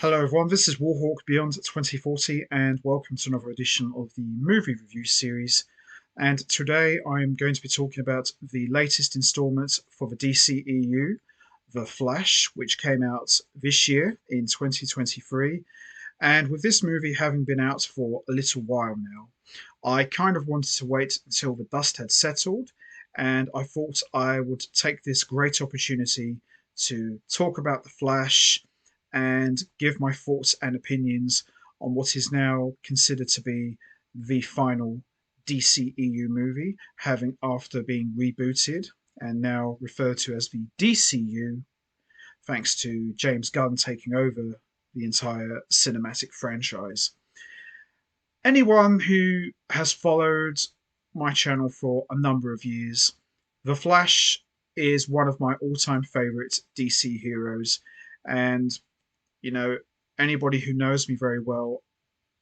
Hello everyone, this is Warhawk Beyond 2040 and welcome to another edition of the movie review series. And today I'm going to be talking about the latest installment for the DCEU, The Flash, which came out this year in 2023. And with this movie having been out for a little while now, I kind of wanted to wait until the dust had settled, and I thought I would take this great opportunity to talk about The Flash and give my thoughts and opinions on what is now considered to be the final DCEU movie, having after being rebooted and now referred to as the DCU, thanks to James Gunn taking over the entire cinematic franchise. Anyone who has followed my channel for a number of years, The Flash is one of my all-time favorite DC heroes, and you know, anybody who knows me very well,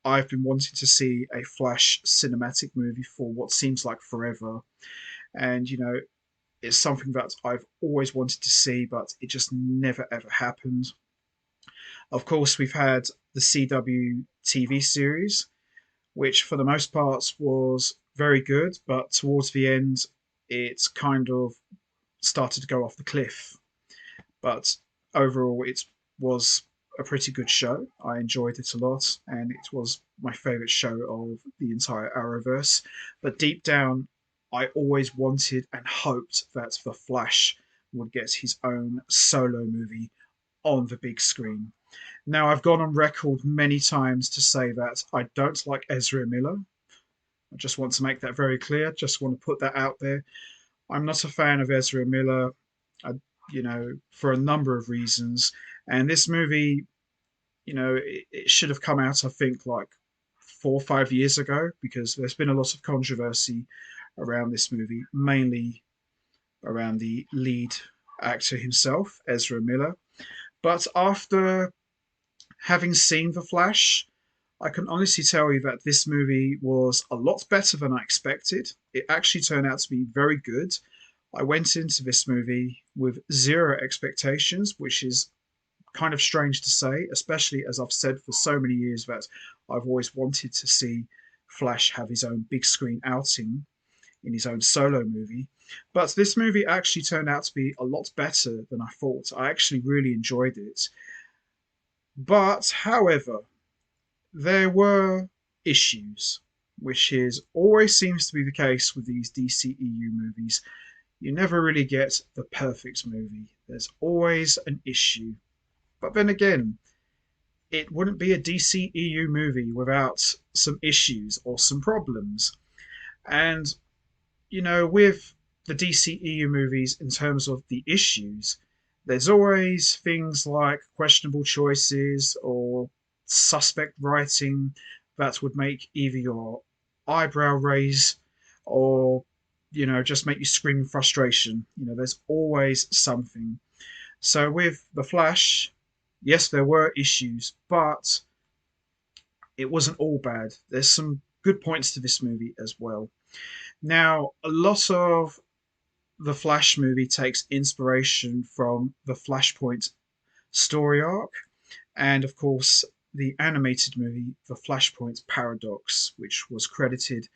I've been wanting to see a Flash cinematic movie for what seems like forever. And, it's something that I've always wanted to see, but it just never ever happened. Of course, we've had the CW TV series, which for the most part was very good, but towards the end, it kind of started to go off the cliff. But overall, it was a pretty good show. I enjoyed it a lot, and it was my favorite show of the entire Arrowverse. But deep down, I always wanted and hoped that The Flash would get his own solo movie on the big screen. Now, I've gone on record many times to say that I don't like Ezra Miller. I just want to make that very clear. Just want to put that out there. I'm not a fan of Ezra Miller. I, for a number of reasons. And this movie, it should have come out, I think, like 4 or 5 years ago, because there's been a lot of controversy around this movie, mainly around the lead actor himself, Ezra Miller. But after having seen The Flash, I can honestly tell you that this movie was a lot better than I expected. It actually turned out to be very good. I went into this movie with zero expectations, which is kind of strange to say, especially as I've said for so many years that I've always wanted to see Flash have his own big screen outing in his own solo movie. But this movie actually turned out to be a lot better than I thought. I actually really enjoyed it. But, however, there were issues, which is always seems to be the case with these DCEU movies. You never really get the perfect movie. There's always an issue. But then again, it wouldn't be a DCEU movie without some issues or some problems. And, with the DCEU movies, in terms of the issues, there's always things like questionable choices or suspect writing that would make either your eyebrow raise or, just make you scream in frustration. There's always something. So with The Flash, yes, there were issues, but it wasn't all bad. There's some good points to this movie as well. Now, a lot of the Flash movie takes inspiration from the Flashpoint story arc, and of course, the animated movie, The Flashpoint Paradox, which was credited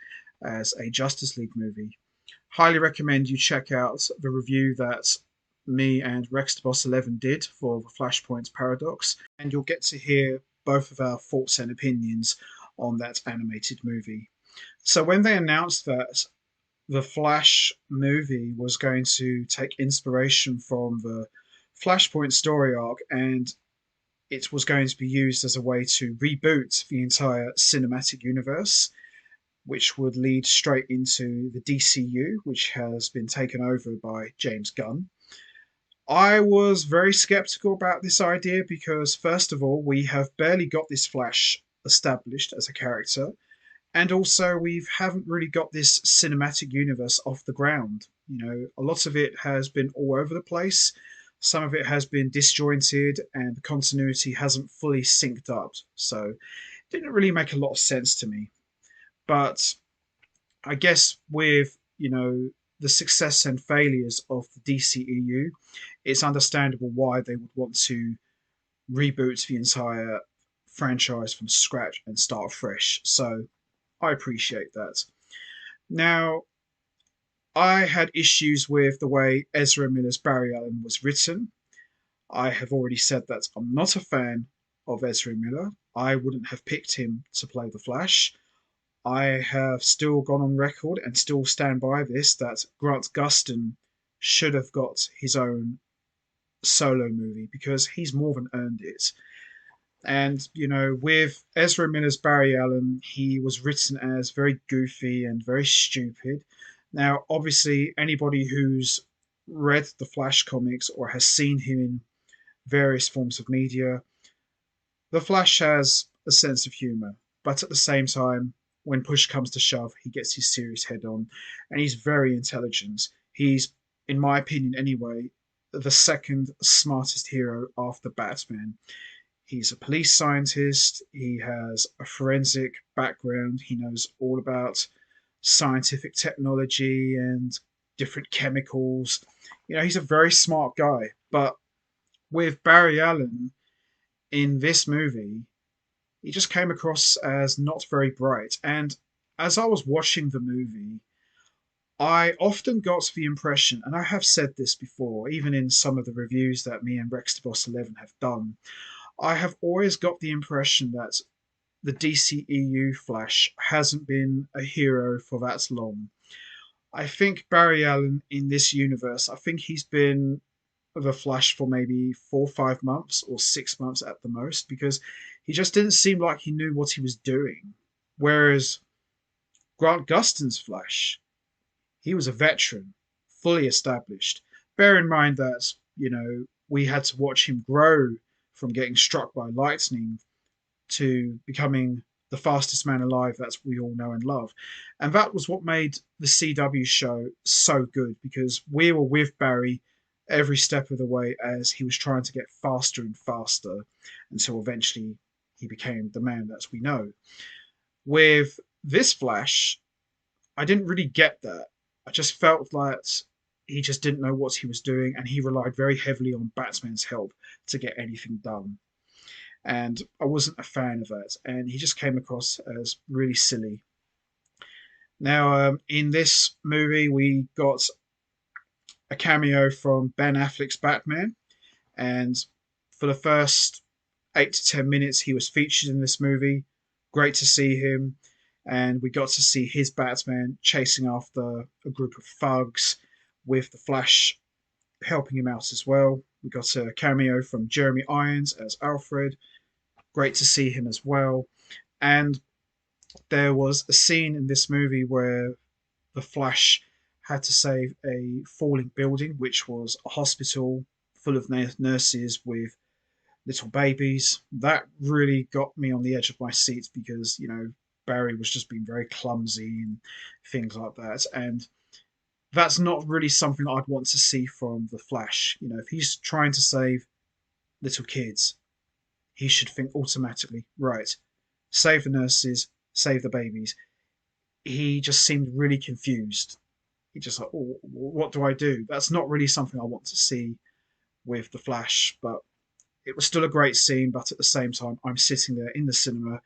as a Justice League movie. Highly recommend you check out the review that me and Rex the Boss 11 did for the Flashpoint Paradox, and you'll get to hear both of our thoughts and opinions on that animated movie. So when they announced that the Flash movie was going to take inspiration from the Flashpoint story arc and it was going to be used as a way to reboot the entire cinematic universe, which would lead straight into the DCU, which has been taken over by James Gunn. I was very skeptical about this idea because, first of all, we have barely got this Flash established as a character, and also we haven't really got this cinematic universe off the ground. A lot of it has been all over the place. Some of it has been disjointed, and the continuity hasn't fully synced up. So, it didn't really make a lot of sense to me. But I guess with the success and failures of the DCEU, it's understandable why they would want to reboot the entire franchise from scratch and start fresh. So I appreciate that. Now, I had issues with the way Ezra Miller's Barry Allen was written. I have already said that I'm not a fan of Ezra Miller. I wouldn't have picked him to play the Flash. I have still gone on record and still stand by this that Grant Gustin should have got his own solo movie because he's more than earned it. And, with Ezra Miller's Barry Allen, he was written as very goofy and very stupid. Now, obviously, anybody who's read the Flash comics or has seen him in various forms of media, the Flash has a sense of humor, but at the same time, when push comes to shove, he gets his serious head on, and he's very intelligent. He's, in my opinion anyway, the second smartest hero after Batman. He's a police scientist. He has a forensic background. He knows all about scientific technology and different chemicals. He's a very smart guy. But with Barry Allen in this movie, he just came across as not very bright. And as I was watching the movie, I often got the impression, and I have said this before, even in some of the reviews that me and Rex Boss 11 have done, I have always got the impression that the DCEU Flash hasn't been a hero for that long. I think Barry Allen in this universe, I think he's been the Flash for maybe 4 or 5 months or 6 months at the most because he just didn't seem like he knew what he was doing. Whereas Grant Gustin's Flash, he was a veteran, fully established. Bear in mind that, we had to watch him grow from getting struck by lightning to becoming the fastest man alive that we all know and love. And that was what made the CW show so good because we were with Barry every step of the way as he was trying to get faster and faster until eventually he became the man that we know. With this Flash, I didn't really get that. I just felt that he just didn't know what he was doing and he relied very heavily on Batman's help to get anything done. And I wasn't a fan of that. And he just came across as really silly. Now, in this movie, we got a cameo from Ben Affleck's Batman. And for the first 8 to 10 minutes, he was featured in this movie. Great to see him. And we got to see his Batman chasing after a group of thugs with the Flash helping him out as well. We got a cameo from Jeremy Irons as Alfred. Great to see him as well. And there was a scene in this movie where the Flash had to save a falling building, which was a hospital full of nurses with little babies. That really got me on the edge of my seat because, Barry was just being very clumsy and things like that. And that's not really something I'd want to see from the Flash. If he's trying to save little kids, he should think automatically, right, save the nurses, save the babies. He just seemed really confused. He just like, oh, what do I do? That's not really something I want to see with the Flash, but it was still a great scene. But at the same time, I'm sitting there in the cinema.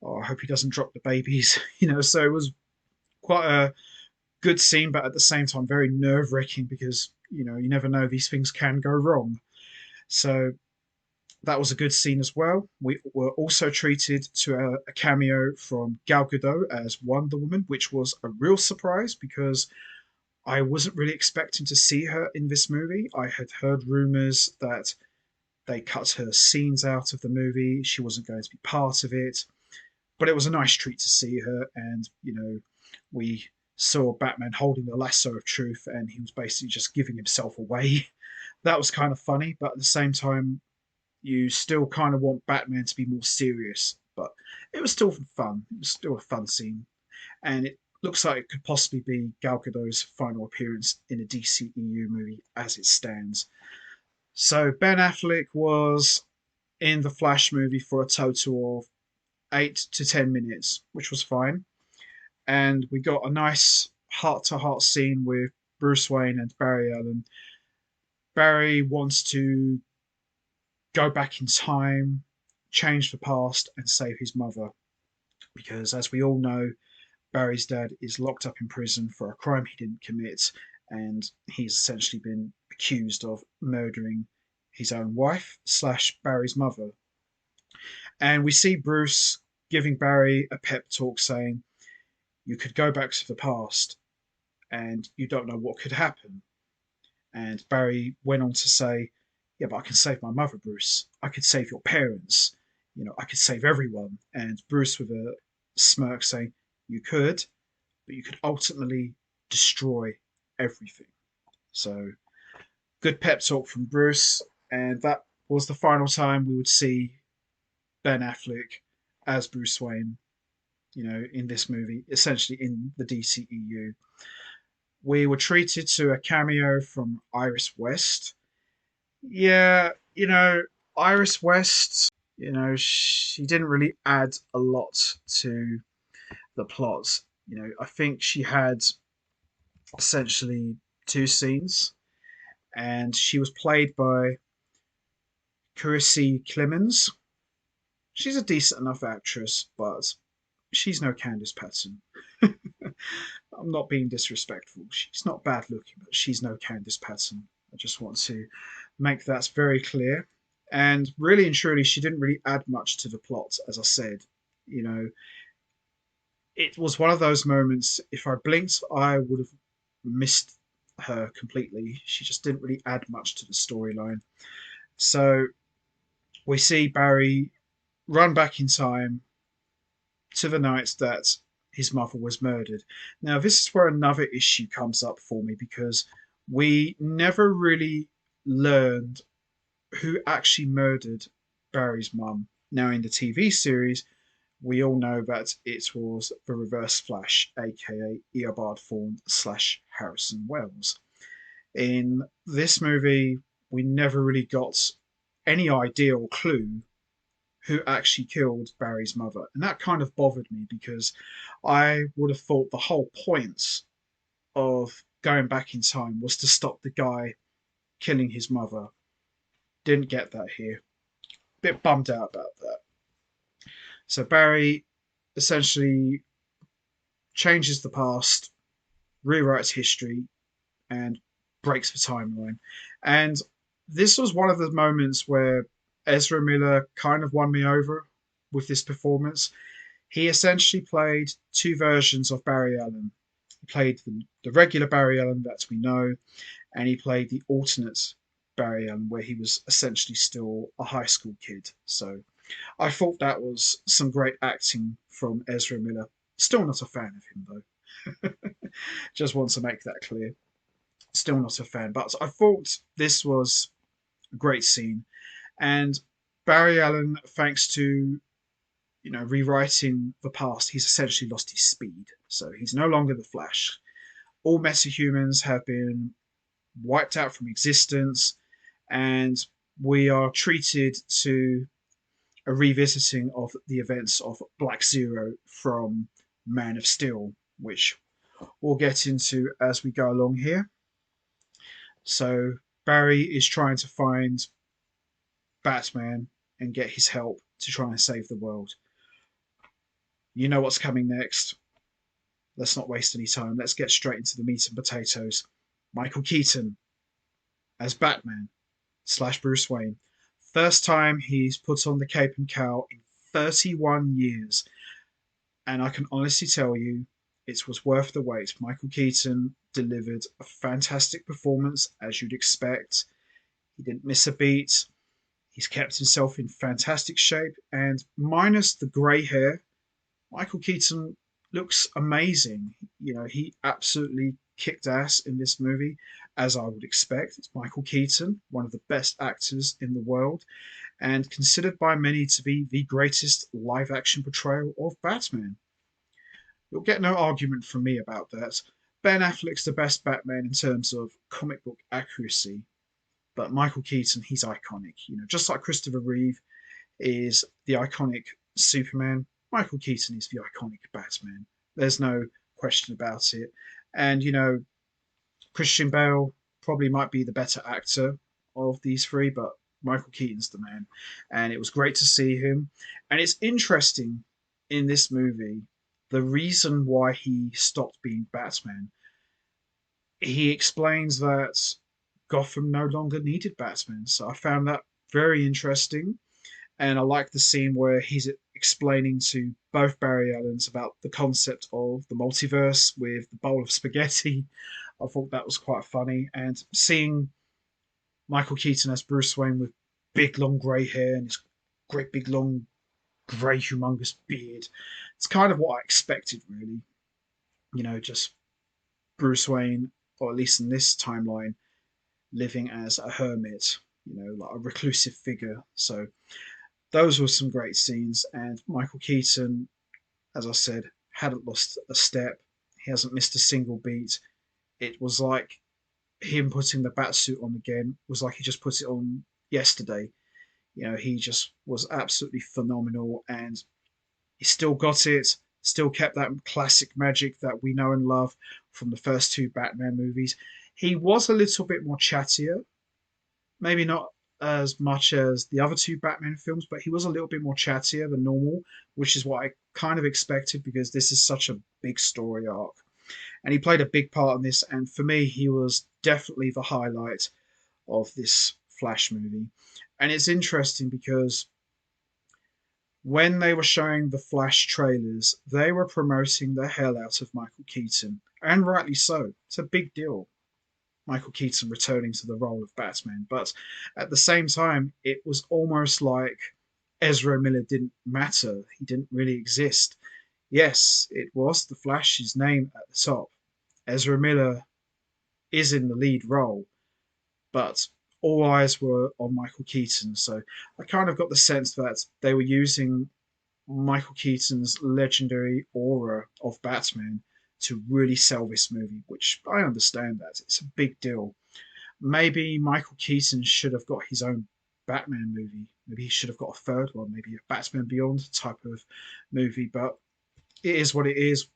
Oh, I hope he doesn't drop the babies, So it was quite a good scene, but at the same time, very nerve wracking because you never know, these things can go wrong. So that was a good scene as well. We were also treated to a cameo from Gal Gadot as Wonder Woman, which was a real surprise because I wasn't really expecting to see her in this movie. I had heard rumors that they cut her scenes out of the movie. She wasn't going to be part of it. But it was a nice treat to see her. And, we saw Batman holding the lasso of truth and he was basically just giving himself away. That was kind of funny. But at the same time, you still kind of want Batman to be more serious. But it was still fun. It was still a fun scene. And it looks like it could possibly be Gal Gadot's final appearance in a DCEU movie as it stands. So Ben Affleck was in the Flash movie for a total of 8 to 10 minutes, which was fine. And we got a nice heart-to-heart scene with Bruce Wayne and Barry Allen. Barry wants to go back in time, change the past, and save his mother. Because, as we all know, Barry's dad is locked up in prison for a crime he didn't commit, and he's essentially been accused of murdering his own wife slash Barry's mother. And we see Bruce giving Barry a pep talk saying, "You could go back to the past and you don't know what could happen." And Barry went on to say, "Yeah, but I can save my mother, Bruce. I could save your parents. I could save everyone." And Bruce, with a smirk, saying, "You could, but you could ultimately destroy everything." So, good pep talk from Bruce. And that was the final time we would see Ben Affleck as Bruce Wayne, in this movie, essentially in the DCEU. We were treated to a cameo from Iris West. Yeah, Iris West, she didn't really add a lot to the plot. I think she had essentially two scenes, and she was played by Carissy Clemens. She's a decent enough actress, but she's no Candice Patton. I'm not being disrespectful. She's not bad looking, but she's no Candice Patton. I just want to make that very clear. And really and truly, she didn't really add much to the plot, as I said. You know, it was one of those moments, if I blinked, I would have missed her completely. She just didn't really add much to the storyline. So we see Barry run back in time to the night that his mother was murdered. Now, this is where another issue comes up for me because we never really learned who actually murdered Barry's mum. Now, in the TV series, we all know that it was the Reverse Flash, aka Eobard Thawne slash Harrison Wells. In this movie, we never really got any idea or clue who actually killed Barry's mother. And that kind of bothered me because I would have thought the whole point of going back in time was to stop the guy killing his mother. Didn't get that here. Bit bummed out about that. So Barry essentially changes the past, rewrites history, and breaks the timeline. And this was one of the moments where Ezra Miller kind of won me over with this performance. He essentially played two versions of Barry Allen. He played the regular Barry Allen that we know, and he played the alternate Barry Allen, where he was essentially still a high school kid. So I thought that was some great acting from Ezra Miller. Still not a fan of him, though. Just want to make that clear. Still not a fan, but I thought this was a great scene. And Barry Allen, thanks to rewriting the past, he's essentially lost his speed. So he's no longer the Flash. All metahumans have been wiped out from existence, and we are treated to a revisiting of the events of Black Zero from Man of Steel, which we'll get into as we go along here. So Barry is trying to find Batman and get his help to try and save the world. You know what's coming next. Let's not waste any time. Let's get straight into the meat and potatoes. Michael Keaton as Batman slash Bruce Wayne. First time he's put on the cape and cowl in 31 years. And I can honestly tell you, it was worth the wait. Michael Keaton delivered a fantastic performance, as you'd expect. He didn't miss a beat. He's kept himself in fantastic shape. And minus the grey hair, Michael Keaton looks amazing. He absolutely kicked ass in this movie, as I would expect. It's Michael Keaton, one of the best actors in the world, and considered by many to be the greatest live action portrayal of Batman. You'll get no argument from me about that. Ben Affleck's the best Batman in terms of comic book accuracy, but Michael Keaton, he's iconic. Just like Christopher Reeve is the iconic Superman, Michael Keaton is the iconic Batman. There's no question about it. And, Christian Bale probably might be the better actor of these three, but Michael Keaton's the man, and it was great to see him. And it's interesting in this movie the reason why he stopped being Batman. He explains that Gotham no longer needed Batman, so I found that very interesting. And I like the scene where he's explaining to both Barry Allens about the concept of the multiverse with the bowl of spaghetti. I thought that was quite funny, and seeing Michael Keaton as Bruce Wayne with big long grey hair and his great big long grey humongous beard. It's kind of what I expected, really. Just Bruce Wayne, or at least in this timeline, living as a hermit, like a reclusive figure. So those were some great scenes, and Michael Keaton, as I said, hadn't lost a step. He hasn't missed a single beat. It was like him putting the bat suit on again was like he just put it on yesterday. He just was absolutely phenomenal, and he still got it, still kept that classic magic that we know and love from the first two Batman movies. He was a little bit more chattier, maybe not as much as the other two Batman films, but he was a little bit more chattier than normal, which is what I kind of expected because this is such a big story arc. And he played a big part in this, and for me, he was definitely the highlight of this Flash movie. And it's interesting because when they were showing the Flash trailers, they were promoting the hell out of Michael Keaton, and rightly so. It's a big deal, Michael Keaton returning to the role of Batman. But at the same time, it was almost like Ezra Miller didn't matter. He didn't really exist. Yes, it was the Flash's name at the top. Ezra Miller is in the lead role, but all eyes were on Michael Keaton. So I kind of got the sense that they were using Michael Keaton's legendary aura of Batman to really sell this movie, which I understand that. It's a big deal. Maybe Michael Keaton should have got his own Batman movie. Maybe he should have got a third one, maybe a Batman Beyond type of movie, but it is what it is.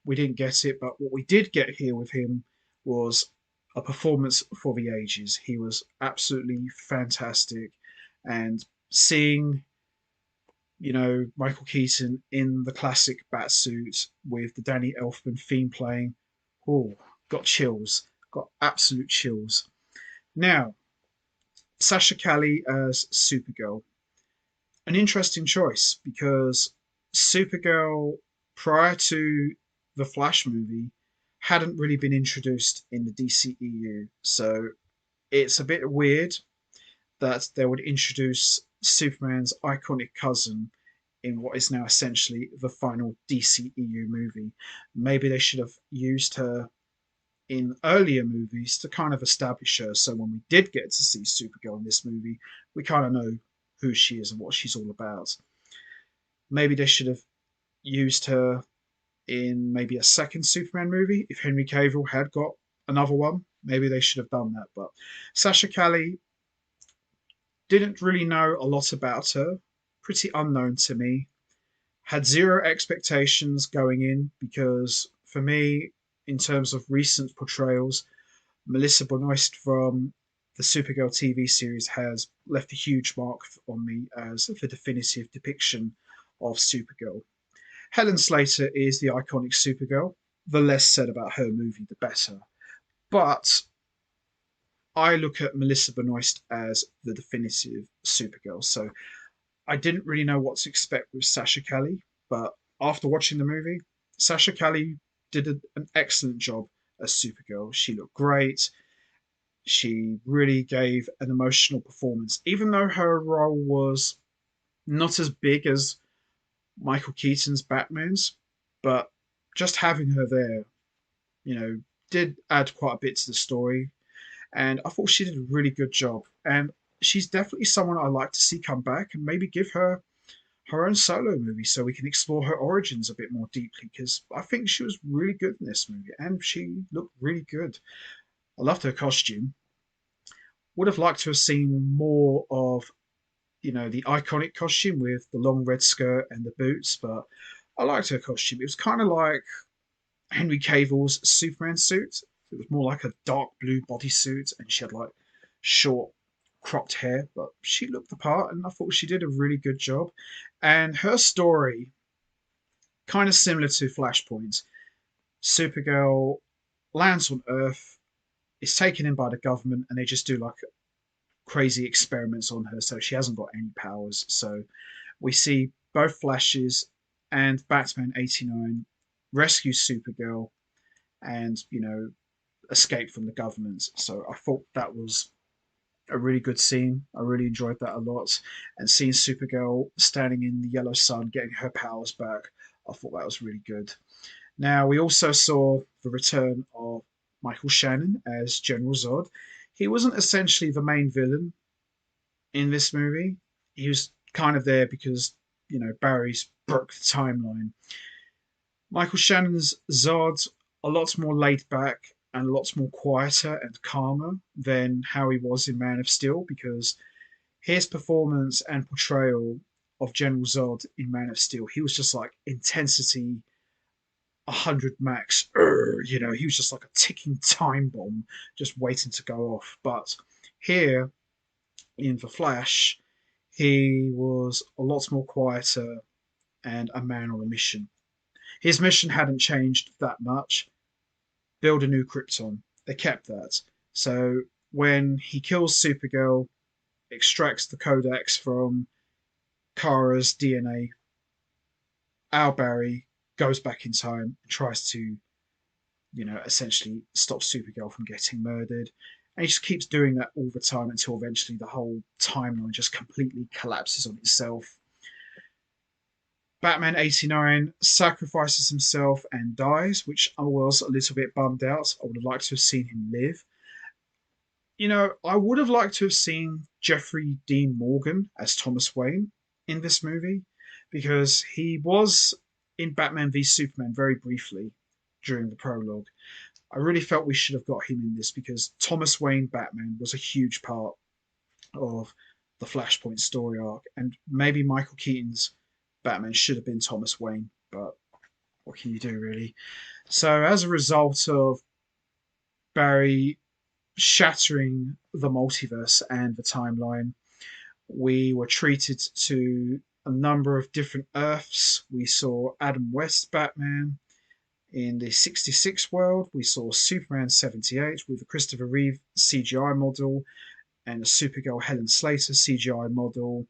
We didn't get it, but what we did get here with him was a performance for the ages. He was absolutely fantastic, and seeing Michael Keaton in the classic bat suit with the Danny Elfman theme playing, oh, got chills, got absolute chills. Now, Sasha Cali as Supergirl, an interesting choice because Supergirl, prior to the Flash movie, hadn't really been introduced in the DCEU. So it's a bit weird that they would introduce Superman's iconic cousin in what is now essentially the final DCEU movie. Maybe they should have used her in earlier movies to kind of establish her so when we did get to see Supergirl in this movie, we kind of know who she is and what she's all about. Maybe they should have used her in maybe a second Superman movie if Henry Cavill had got another one. Maybe they should have done that. But Sasha Cali, didn't really know a lot about her, pretty unknown to me. Had zero expectations going in because for me, in terms of recent portrayals, Melissa Benoist from the Supergirl TV series has left a huge mark on me as the definitive depiction of Supergirl. Helen Slater is the iconic Supergirl. The less said about her movie, the better. But I look at Melissa Benoist as the definitive Supergirl. So I didn't really know what to expect with Sasha Cali, but after watching the movie, Sasha Cali did an excellent job as Supergirl. She looked great. She really gave an emotional performance, even though her role was not as big as Michael Keaton's Batman's, but just having her there, did add quite a bit to the story. And I thought she did a really good job. And she's definitely someone I like to see come back and maybe give her own solo movie so we can explore her origins a bit more deeply because I think she was really good in this movie and she looked really good. I loved her costume. Would have liked to have seen more of, the iconic costume with the long red skirt and the boots, but I liked her costume. It was kind of like Henry Cavill's Superman suit. It was more like a dark blue bodysuit and she had like short cropped hair, but she looked the part, and I thought she did a really good job. And her story, kind of similar to Flashpoint, Supergirl lands on Earth, is taken in by the government, and they just do like crazy experiments on her, so she hasn't got any powers. So we see both Flashes and Batman 89 rescue Supergirl and, escape from the government. So I thought that was a really good scene. I really enjoyed that a lot. And seeing Supergirl standing in the yellow sun, getting her powers back, I thought that was really good. Now, we also saw the return of Michael Shannon as General Zod. He wasn't essentially the main villain in this movie. He was kind of there because, Barry's broke the timeline. Michael Shannon's Zod a lot more laid back and a lot more quieter and calmer than how he was in Man of Steel, because his performance and portrayal of General Zod in Man of Steel, he was just like intensity 100 max. He was just like a ticking time bomb just waiting to go off. But here in The Flash, he was a lot more quieter and a man on a mission. His mission hadn't changed that much. Build a new Krypton. They kept that. So when he kills Supergirl, extracts the codex from Kara's DNA, Al Barry goes back in time and tries to, essentially stop Supergirl from getting murdered. And he just keeps doing that all the time until eventually the whole timeline just completely collapses on itself. Batman 89 sacrifices himself and dies, which I was a little bit bummed out. I would have liked to have seen him live. I would have liked to have seen Jeffrey Dean Morgan as Thomas Wayne in this movie, because he was in Batman v Superman very briefly during the prologue. I really felt we should have got him in this because Thomas Wayne Batman was a huge part of the Flashpoint story arc, and maybe Michael Keaton's Batman should have been Thomas Wayne, but what can you do, really? So, as a result of Barry shattering the multiverse and the timeline, we were treated to a number of different Earths. We saw Adam West Batman in the 66 world. We saw Superman 78 with a Christopher Reeve CGI model and a Supergirl Helen Slater CGI model.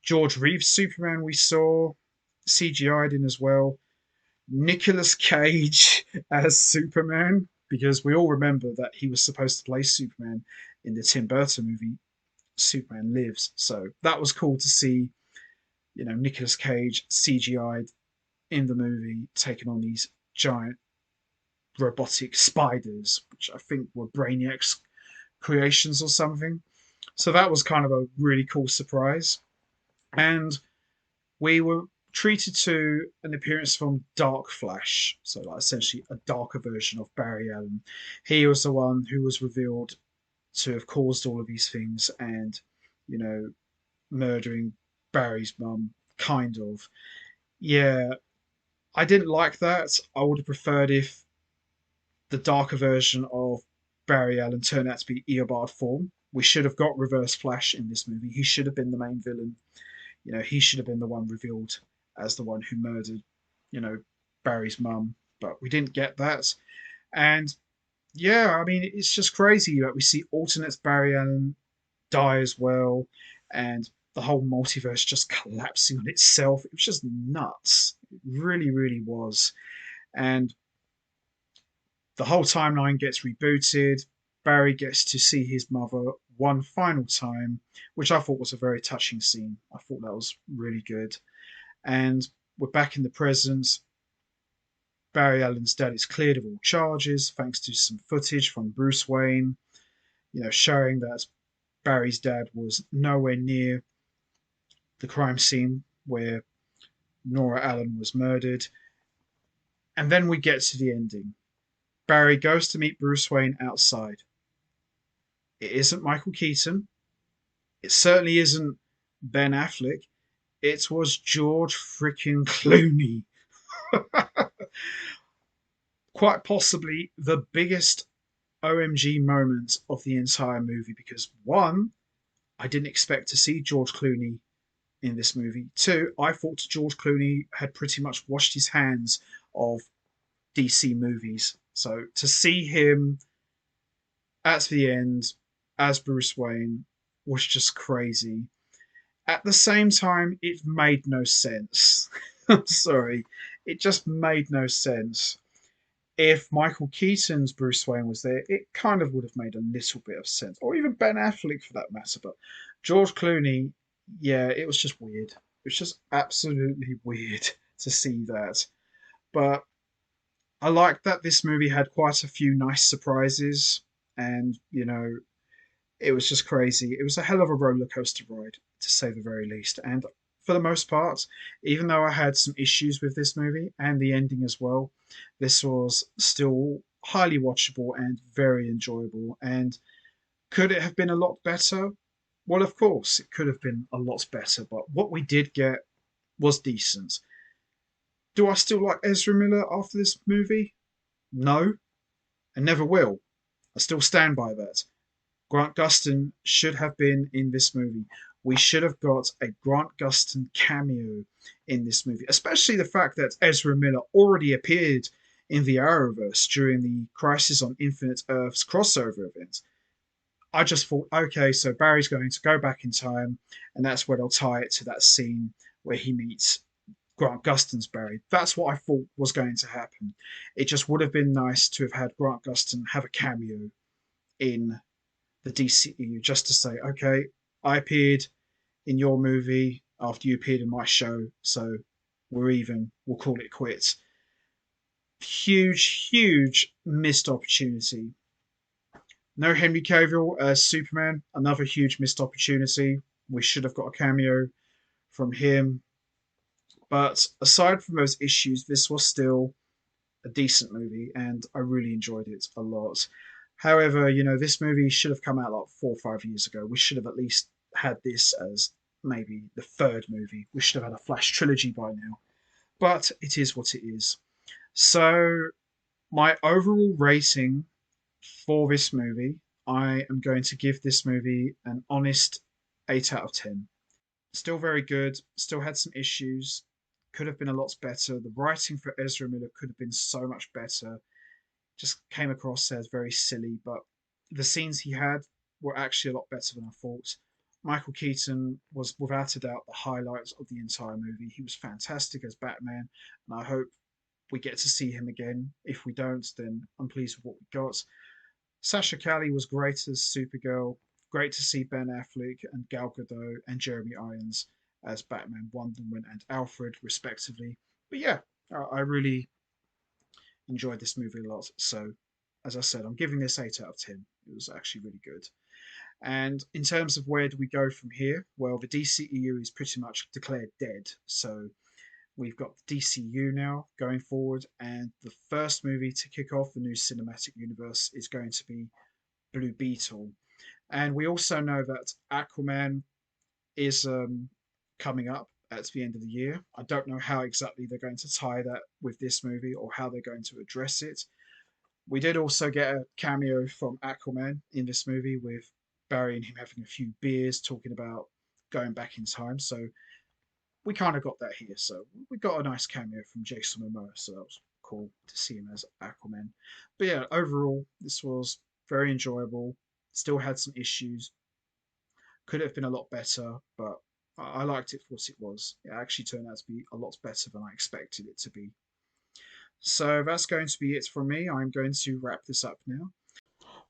George Reeves Superman we saw CGI'd in as well. Nicolas Cage as Superman, because we all remember that he was supposed to play Superman in the Tim Burton movie Superman Lives. So that was cool to see, Nicolas Cage CGI'd in the movie taking on these giant robotic spiders, which I think were Brainiac's creations or something. So that was kind of a really cool surprise. And we were treated to an appearance from Dark Flash, so like essentially a darker version of Barry Allen. He was the one who was revealed to have caused all of these things and, murdering Barry's mum, kind of. Yeah, I didn't like that. I would have preferred if the darker version of Barry Allen turned out to be Eobard form. We should have got Reverse Flash in this movie. He should have been the main villain. He should have been the one revealed as the one who murdered, you know, Barry's mum. But we didn't get that. And yeah, I mean, it's just crazy. Like we see alternates Barry Allen die as well, and the whole multiverse just collapsing on itself. It was just nuts. It really, really was. And the whole timeline gets rebooted. Barry gets to see his mother one final time, which I thought was a very touching scene. I thought that was really good. And we're back in the present. Barry Allen's dad is cleared of all charges thanks to some footage from Bruce Wayne, showing that Barry's dad was nowhere near the crime scene where Nora Allen was murdered. And then we get to the ending. Barry goes to meet Bruce Wayne outside. It isn't Michael Keaton. It certainly isn't Ben Affleck. It was George freaking Clooney. Quite possibly the biggest OMG moment of the entire movie because one, I didn't expect to see George Clooney in this movie. Two, I thought George Clooney had pretty much washed his hands of DC movies. So to see him at the end as Bruce Wayne was just crazy. At the same time, it made no sense. I'm sorry. It just made no sense. If Michael Keaton's Bruce Wayne was there, it kind of would have made a little bit of sense. Or even Ben Affleck for that matter. But George Clooney, yeah, it was just weird. It was just absolutely weird to see that. But I like that this movie had quite a few nice surprises. And, it was just crazy. It was a hell of a roller coaster ride, to say the very least. And for the most part, even though I had some issues with this movie and the ending as well, this was still highly watchable and very enjoyable. And could it have been a lot better? Well, of course, it could have been a lot better, but what we did get was decent. Do I still like Ezra Miller after this movie? No, and never will. I still stand by that. Grant Gustin should have been in this movie. We should have got a Grant Gustin cameo in this movie, especially the fact that Ezra Miller already appeared in the Arrowverse during the Crisis on Infinite Earths crossover event. I just thought, okay, so Barry's going to go back in time, and that's where they'll tie it to that scene where he meets Grant Gustin's Barry. That's what I thought was going to happen. It just would have been nice to have had Grant Gustin have a cameo in the DCEU just to say, okay, I appeared in your movie after you appeared in my show, so we're even. We'll call it quits. Huge, huge missed opportunity. No Henry Cavill as Superman, another huge missed opportunity. We should have got a cameo from him. But aside from those issues, this was still a decent movie, and I really enjoyed it a lot. However, this movie should have come out like 4 or 5 years ago. We should have at least had this as maybe the third movie. We should have had a Flash trilogy by now. But it is what it is. So, my overall rating for this movie, I am going to give this movie an honest 8 out of 10. Still very good, still had some issues, could have been a lot better. The writing for Ezra Miller could have been so much better. Just came across as very silly, but the scenes he had were actually a lot better than I thought. Michael Keaton was without a doubt the highlight of the entire movie. He was fantastic as Batman, and I hope we get to see him again. If we don't, then I'm pleased with what we got. Sasha Cali was great as Supergirl. Great to see Ben Affleck and Gal Gadot and Jeremy Irons as Batman, Wonder Woman, and Alfred, respectively. But yeah, I really enjoyed this movie a lot. So, as I said, I'm giving this 8 out of 10. It was actually really good. And in terms of where do we go from here? Well, the DCEU is pretty much declared dead. So we've got the DCU now going forward, and the first movie to kick off the new cinematic universe is going to be Blue Beetle. And we also know that Aquaman is coming up at the end of the year. I don't know how exactly they're going to tie that with this movie or how they're going to address it. We did also get a cameo from Aquaman in this movie with Barry and him having a few beers talking about going back in time. So we kind of got that here. So we got a nice cameo from Jason Momoa. So that was cool to see him as Aquaman. But yeah, overall, this was very enjoyable. Still had some issues. Could have been a lot better, but I liked it for what it was. It actually turned out to be a lot better than I expected it to be. So that's going to be it from me. I'm going to wrap this up now.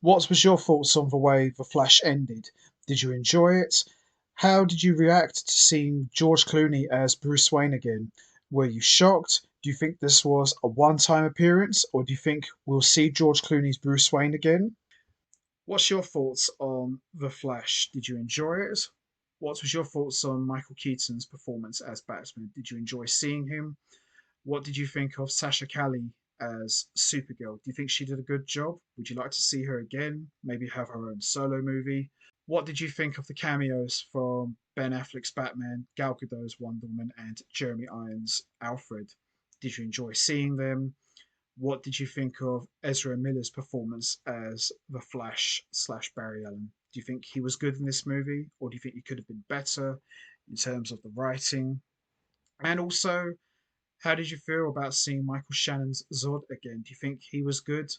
What was your thoughts on the way The Flash ended? Did you enjoy it? How did you react to seeing George Clooney as Bruce Wayne again? Were you shocked? Do you think this was a one time appearance, or do you think we'll see George Clooney's Bruce Wayne again? What's your thoughts on The Flash? Did you enjoy it? What was your thoughts on Michael Keaton's performance as Batman? Did you enjoy seeing him? What did you think of Sasha Cali as Supergirl? Do you think she did a good job? Would you like to see her again? Maybe have her own solo movie? What did you think of the cameos from Ben Affleck's Batman, Gal Gadot's Wonder Woman, and Jeremy Irons' Alfred? Did you enjoy seeing them? What did you think of Ezra Miller's performance as the Flash slash Barry Allen? Do you think he was good in this movie, or do you think he could have been better in terms of the writing? And also, how did you feel about seeing Michael Shannon's Zod again? Do you think he was good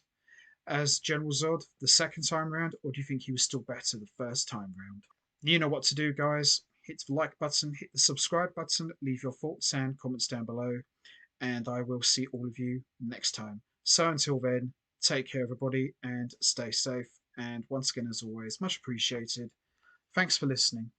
as General Zod the second time round, or do you think he was still better the first time round? You know what to do, guys. Hit the like button, hit the subscribe button, leave your thoughts and comments down below, and I will see all of you next time. So until then, take care, everybody, and stay safe. And once again, as always, much appreciated. Thanks for listening.